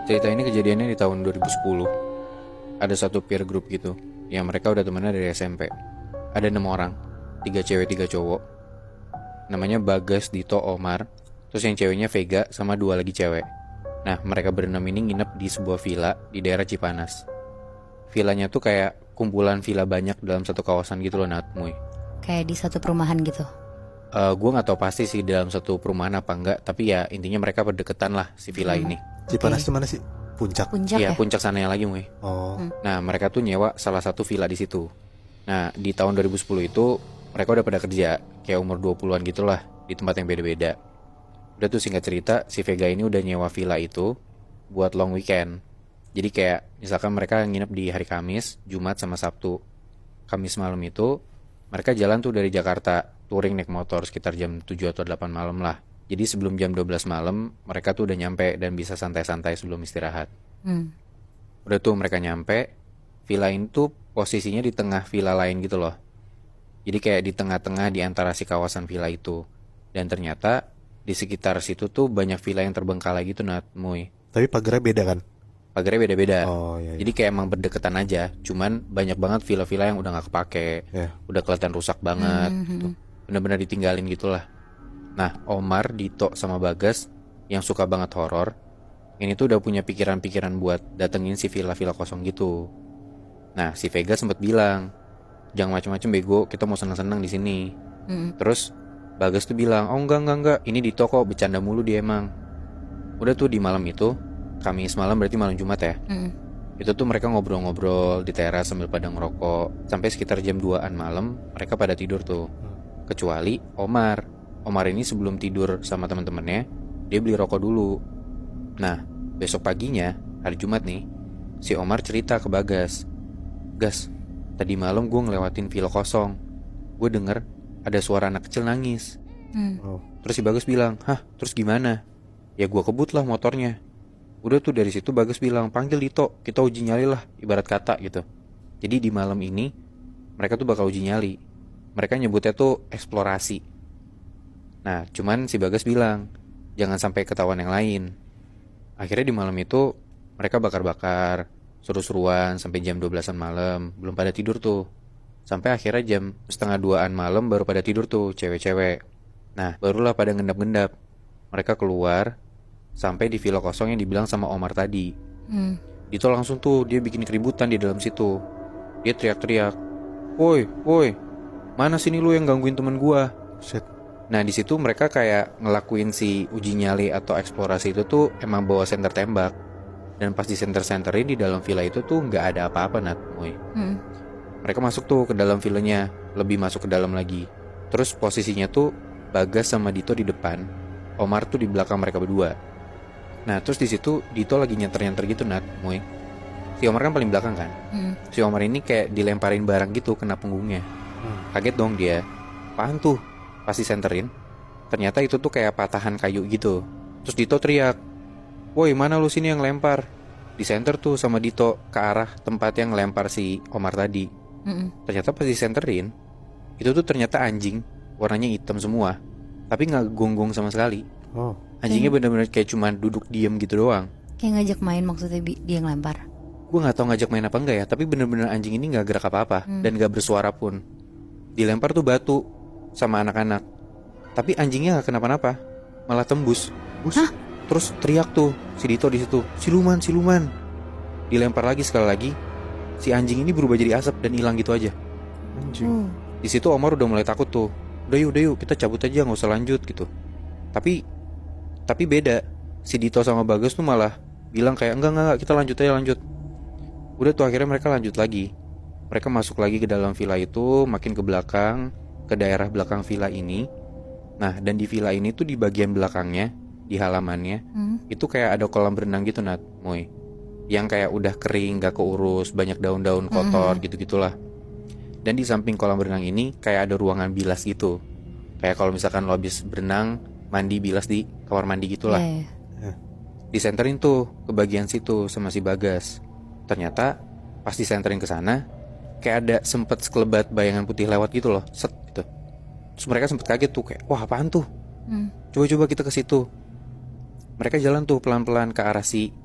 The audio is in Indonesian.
Cerita ini kejadiannya di tahun 2010. Ada satu peer group gitu, yang mereka udah temenan dari SMP. Ada 6 orang, 3 cewek 3 cowok. Namanya Bagas, Dito, Omar. Terus yang ceweknya Vega sama 2 lagi cewek. Nah, mereka berenam ini nginep di sebuah villa di daerah Cipanas. Villanya tuh kayak kumpulan villa banyak dalam satu kawasan gitu loh, Natmuy. Kayak di satu perumahan gitu. Gue gak tahu pasti sih dalam satu perumahan apa enggak, tapi ya intinya mereka berdekatan lah si villa ini. Cipanas di mana sih? Puncak. Puncak Iya, ya? puncak sananya lagi, Muy. Oh, Nah, mereka tuh nyewa salah satu villa di situ. Nah, di tahun 2010 itu mereka udah pada kerja, kayak umur 20-an gitulah, di tempat yang beda-beda. Udah tuh singkat cerita, si Vega ini udah nyewa villa itu buat long weekend. Jadi kayak misalkan mereka nginep di hari Kamis, Jumat sama Sabtu. Kamis malam itu mereka jalan tuh dari Jakarta, touring naik motor sekitar jam 7 atau 8 malam lah. Jadi sebelum jam 12 malam mereka tuh udah nyampe dan bisa santai-santai sebelum istirahat. Hmm. Udah tuh mereka nyampe, villa ini tuh posisinya di tengah villa lain gitu loh. Jadi kayak di tengah-tengah di antara si kawasan villa itu. Dan ternyata di sekitar situ tuh banyak villa yang terbengkalai gitu, Muy. tapi pagarnya beda kan? Pagarnya beda-beda. Oh iya. Jadi kayak emang berdekatan aja. Cuman banyak banget villa-villa yang udah gak kepake. Ya. Udah kelihatan rusak banget. Tuh. Bener-bener ditinggalin gitulah. Nah, Omar, Dito, sama Bagas yang suka banget horor, ini tuh udah punya pikiran-pikiran buat datengin si villa-villa kosong gitu. Nah, si Vega sempat bilang, jangan macem-macem bego, kita mau senang-senang di sini. Terus Bagas tuh bilang, oh enggak, ini Dito kok bercanda mulu dia emang. Udah tuh di malam itu, Kamis malam berarti malam Jumat ya. Itu tuh mereka ngobrol-ngobrol di teras sambil pada ngerokok. Sampai sekitar jam 2-an malam mereka pada tidur tuh. Kecuali Omar. Omar ini sebelum tidur sama teman-temannya, dia beli rokok dulu. Nah, besok paginya, hari Jumat nih, si Omar cerita ke Bagas. Gas, tadi malam gue ngelewatin villa kosong. Gue denger ada suara anak kecil nangis. Oh. Terus si Bagas bilang, hah, terus gimana? Ya gue kebut lah motornya. Udah tuh dari situ Bagas bilang, panggil Dito, kita uji nyali lah, ibarat kata gitu. Jadi di malam ini, mereka tuh bakal uji nyali. Mereka nyebutnya tuh eksplorasi. Nah, cuman si Bagas bilang, jangan sampai ketahuan yang lain. Akhirnya di malam itu, mereka bakar-bakar, seru-seruan sampai jam 12-an malam, belum pada tidur tuh. Sampai akhirnya jam setengah 2-an malam baru pada tidur tuh, cewek-cewek. Nah, barulah pada ngendap-ngendap. Mereka keluar, sampai di villa kosong yang dibilang sama Omar tadi. Dito langsung tuh, dia bikin keributan di dalam situ. Dia teriak-teriak, woi, mana sini lu yang gangguin temen gua? Shit. Nah di situ mereka kayak ngelakuin si uji nyali atau eksplorasi itu tuh emang bawa senter tembak. Dan pas di senter-senterin di dalam villa itu tuh nggak ada apa-apa, Muy. Mereka masuk tuh ke dalam villanya, lebih masuk ke dalam lagi. Terus posisinya tuh Bagas sama Dito di depan, Omar tuh di belakang mereka berdua. Nah terus di situ Dito lagi nyenter-nyenter gitu, Muy. Si Omar kan paling belakang kan. Si Omar ini kayak dilemparin barang gitu kena punggungnya. Kaget dong dia. Apaan tuh? Pasti senterin, ternyata itu tuh kayak patahan kayu gitu. Terus Dito teriak, woi mana lu sini yang lempar? Disenter tuh sama Dito ke arah tempat yang ngelempar si Omar tadi. Ternyata pas disenterin, itu tuh ternyata anjing, warnanya hitam semua, tapi gak gonggong sama sekali. Oh. Anjingnya bener-bener kayak cuman duduk diem gitu doang. Kayak ngajak main maksudnya dia yang lempar. Gue gak tahu ngajak main apa enggak ya, tapi bener-bener anjing ini gak gerak apa-apa dan gak bersuara pun. Dilempar tuh batu sama anak-anak, tapi anjingnya gak kenapa-napa, malah tembus. Hah? Terus teriak tuh si Dito di situ, siluman. Dilempar lagi sekali lagi, si anjing ini berubah jadi asap dan hilang gitu aja. Anjing. Di situ Omar udah mulai takut tuh. Udah yuk kita cabut aja, nggak usah lanjut gitu. Tapi beda, si Dito sama Bagas tuh malah bilang kayak enggak kita lanjut. Udah tuh akhirnya mereka lanjut lagi. Mereka masuk lagi ke dalam villa itu, makin ke belakang, ke daerah belakang villa ini. Nah dan di villa ini tuh di bagian belakangnya, di halamannya, itu kayak ada kolam berenang gitu, Muy. Yang kayak udah kering, gak keurus, banyak daun-daun kotor gitu-gitulah. Dan di samping kolam berenang ini kayak ada ruangan bilas gitu. Kayak kalau misalkan lo habis berenang, mandi bilas di kamar mandi gitulah. Disenterin tuh ke bagian situ sama si Bagas. Ternyata pas disenterin ke sana, kayak ada sempet sekelebat bayangan putih lewat gitu loh, set gitu. Terus mereka sempet kaget tuh kayak, wah apaan tuh? Coba-coba kita ke situ. Mereka jalan tuh pelan-pelan ke arah si